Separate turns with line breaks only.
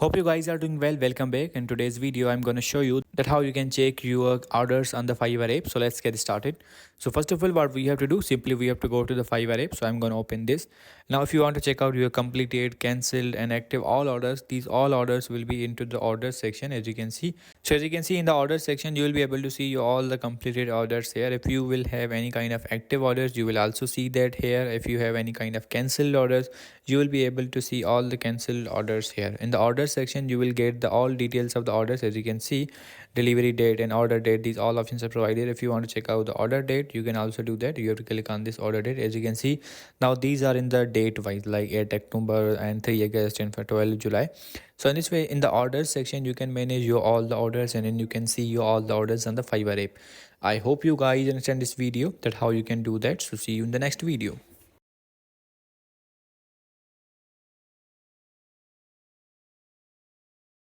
Hope you guys are doing well. Welcome back. In today's video, I'm going to show you that how you can check your orders on the Fiverr app. So let's get started. So first of all, what we have to do, simply we have to go to the Fiverr app. So I'm going to open this. Now, if you want to check out your completed, cancelled and active all orders, these all orders will be into the orders section as you can see. So as you can see in the orders section, you will be able to see all the completed orders here. If you will have any kind of active orders, you will also see that here. If you have any kind of cancelled orders, you will be able to see all the cancelled orders here. In the orders section, you will get the all details of the orders. As you can see, delivery date and order date, these all options are provided. If you want to check out the order date, you can also do that. You have to click on this order date. As you can see, now these are in the date wise, like 8 October and 3 August and for 12 July. So in this way, in the orders section, you can manage your all the orders, and then you can see your all the orders on the Fiverr app. I hope you guys understand this video, that how you can do that. So see you in the next video.